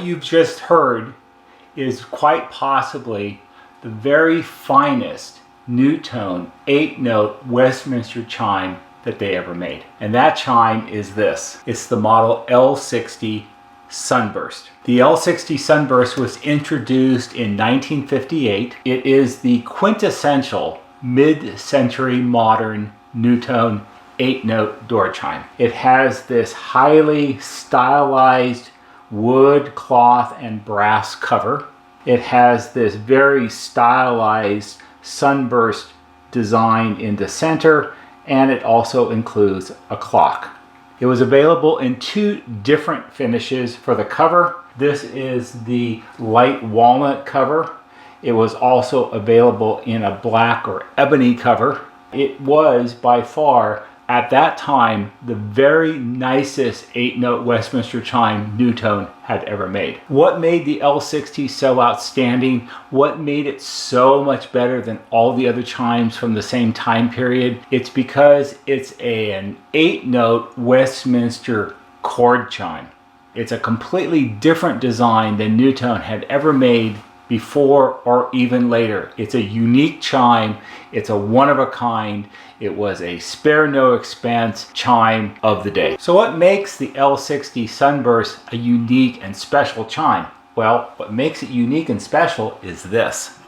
you've just heard is quite possibly the very finest NuTone 8-note Westminster chime that they ever made. And that chime is this. It's the Model L60 Sunburst. The L60 Sunburst was introduced in 1958. It is the quintessential mid-century modern NuTone 8-note door chime. It has this highly stylized wood, cloth, and brass cover. It has this very stylized sunburst design in the center, and it also includes a clock. It was available in 2 different finishes for the cover. This is the light walnut cover. It was also available in a black or ebony cover. It was by far, at that time, the very nicest 8-note Westminster chime NuTone had ever made. What made the L60 so outstanding? What made it so much better than all the other chimes from the same time period? It's because it's an 8-note Westminster chord chime. It's a completely different design than NuTone had ever made before or even later. It's a unique chime. It's a one-of-a-kind. It was a spare no expense chime of the day. So what makes the L60 Sunburst a unique and special chime? Well, what makes it unique and special is this.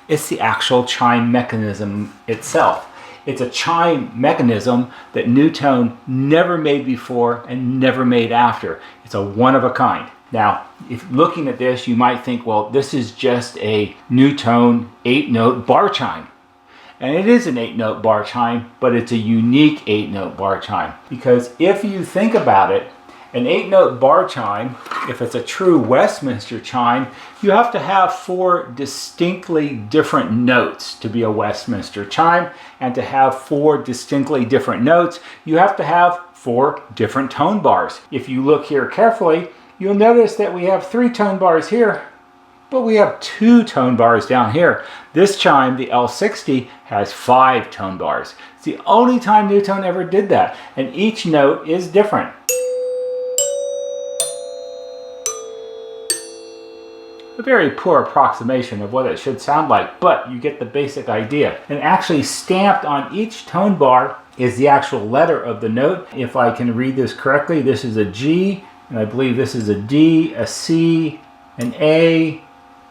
It's the actual chime mechanism itself. It's a chime mechanism that NuTone never made before and never made after. It's a one-of-a-kind. Now, if looking at this, you might think, well, this is just a NuTone 8-note bar chime. And it is an 8-note bar chime, but it's a unique 8-note bar chime. Because if you think about it, an 8-note bar chime, if it's a true Westminster chime, you have to have 4 distinctly different notes to be a Westminster chime. And to have 4 distinctly different notes, you have to have 4 different tone bars. If you look here carefully, you'll notice that we have 3 tone bars here, but we have 2 tone bars down here. This chime, the L60, has 5 tone bars. It's the only time NuTone ever did that, and each note is different. A very poor approximation of what it should sound like, but you get the basic idea. And actually stamped on each tone bar is the actual letter of the note. If I can read this correctly, this is a G, and I believe this is a D, a C, an A,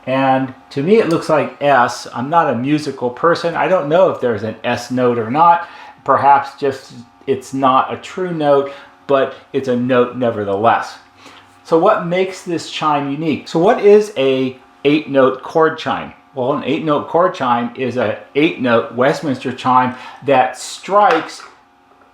and to me it looks like S. I'm not a musical person. I don't know if there's an S note or not. Perhaps just it's not a true note, but it's a note nevertheless. So what makes this chime unique? So what is a 8-note chord chime? Well, an 8-note chord chime is a 8-note Westminster chime that strikes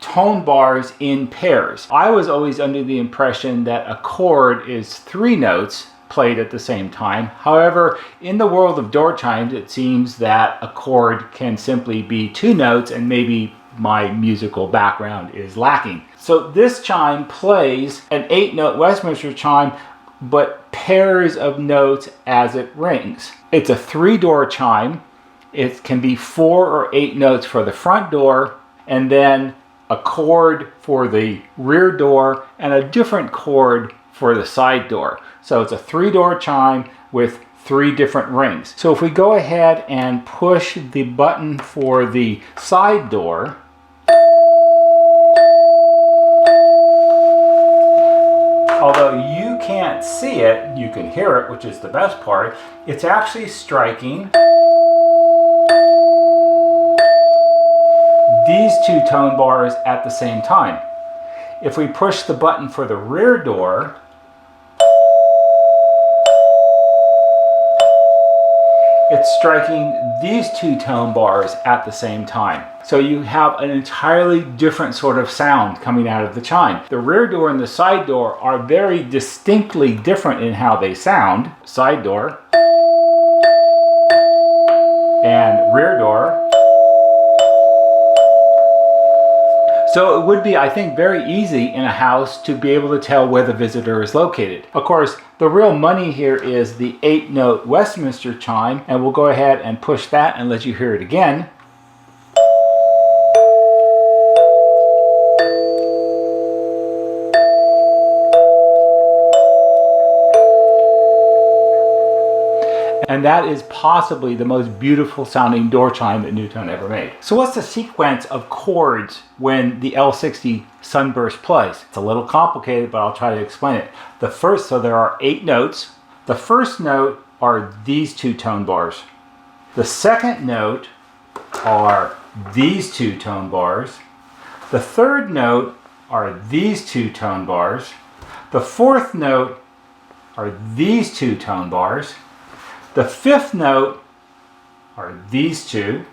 tone bars in pairs. I was always under the impression that a chord is 3 notes played at the same time. However, in the world of door chimes, it seems that a chord can simply be 2 notes, and maybe my musical background is lacking. So this chime plays an 8-note Westminster chime, but pairs of notes as it rings. It's a 3-door chime. It can be 4 or 8 notes for the front door, and then a chord for the rear door, and a different chord for the side door. So it's a 3-door chime with 3 different rings. So if we go ahead and push the button for the side door, although you can't see it, you can hear it, which is the best part, it's actually striking these 2 tone bars at the same time. If we push the button for the rear door, it's striking these 2 tone bars at the same time. So you have an entirely different sort of sound coming out of the chime. The rear door and the side door are very distinctly different in how they sound. Side door and rear door. So it would be, I think, very easy in a house to be able to tell where the visitor is located. Of course, the real money here is the 8-note Westminster chime, and we'll go ahead and push that and let you hear it again. and that is possibly the most beautiful sounding door chime that NuTone ever made. So what's the sequence of chords when the L60 Sunburst plays? It's a little complicated, but I'll try to explain it. So there are 8 notes. The first note are these 2 tone bars. The second note are these 2 tone bars. The third note are these 2 tone bars. The fourth note are these 2 tone bars. The fifth note are these 2.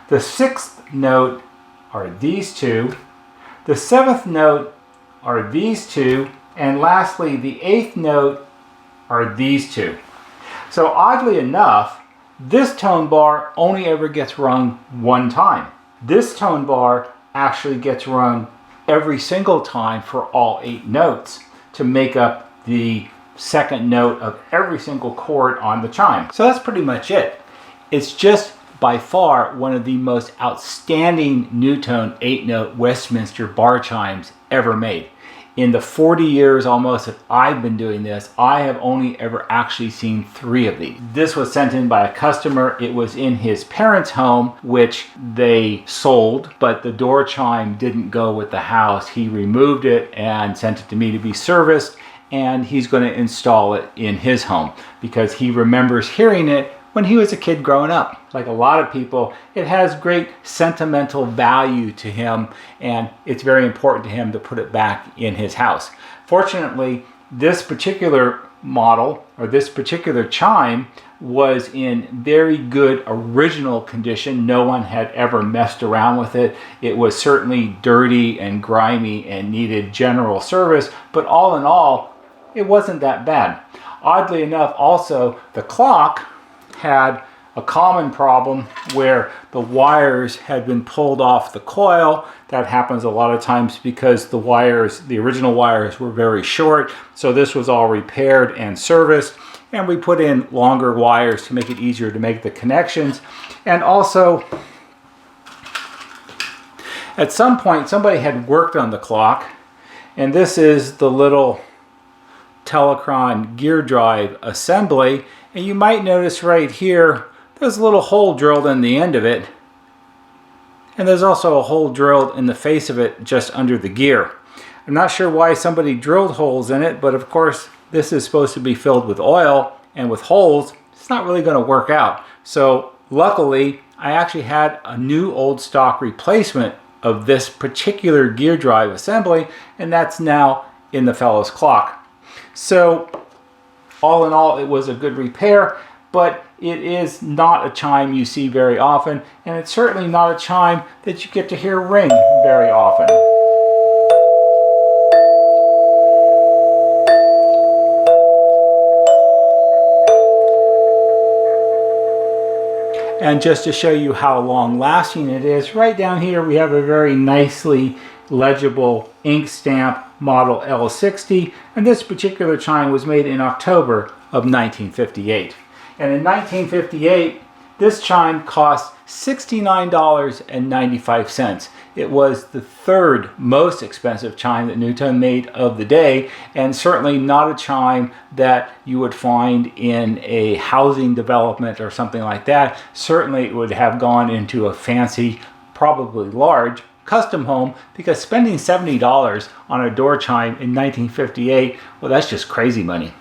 The sixth note are these 2. The seventh note are these 2. And lastly, the 8th note are these 2. So oddly enough, this tone bar only ever gets rung one time. This tone bar actually gets rung every single time for all 8 notes to make up the second note of every single chord on the chime. So that's pretty much it. It's just by far one of the most outstanding NuTone 8-note Westminster bar chimes ever made. In the 40 years almost that I've been doing this, I have only ever actually seen 3 of these. This was sent in by a customer. It was in his parents' home, which they sold, but the door chime didn't go with the house. He removed it and sent it to me to be serviced, and he's going to install it in his home because he remembers hearing it when he was a kid growing up. Like a lot of people, it has great sentimental value to him, and it's very important to him to put it back in his house. Fortunately, this particular model, or this particular chime, was in very good original condition. No one had ever messed around with it. It was certainly dirty and grimy and needed general service, but all in all, it wasn't that bad. Oddly enough, also, the clock had a common problem where the wires had been pulled off the coil. That happens a lot of times because the original wires were very short. So this was all repaired and serviced, and we put in longer wires to make it easier to make the connections. And also, at some point, somebody had worked on the clock, and this is the little Telecron gear drive assembly. And you might notice right here, there's a little hole drilled in the end of it. And there's also a hole drilled in the face of it just under the gear. I'm not sure why somebody drilled holes in it, but of course, this is supposed to be filled with oil, and with holes, it's not really going to work out. So luckily, I actually had a new old stock replacement of this particular gear drive assembly, and that's now in the fellow's clock. So all in all, it was a good repair, but it is not a chime you see very often, and it's certainly not a chime that you get to hear ring very often. And just to show you how long lasting it is, right down here we have a very nicely legible ink stamp Model L60, and this particular chime was made in October of 1958. And in 1958, this chime cost $69.95. It was the 3rd most expensive chime that NuTone made of the day, and certainly not a chime that you would find in a housing development or something like that. Certainly it would have gone into a fancy, probably large, custom home, because spending $70 on a door chime in 1958, well, that's just crazy money.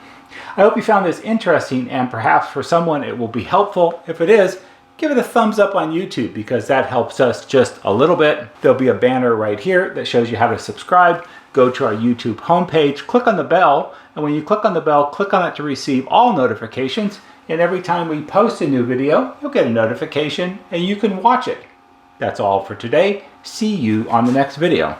I hope you found this interesting, and perhaps for someone it will be helpful. If it is, give it a thumbs up on YouTube, because that helps us just a little bit. There'll be a banner right here that shows you how to subscribe. Go to our YouTube homepage, click on the bell, and when you click on the bell, click on it to receive all notifications, and every time we post a new video, you'll get a notification and you can watch it. That's all for today. See you on the next video.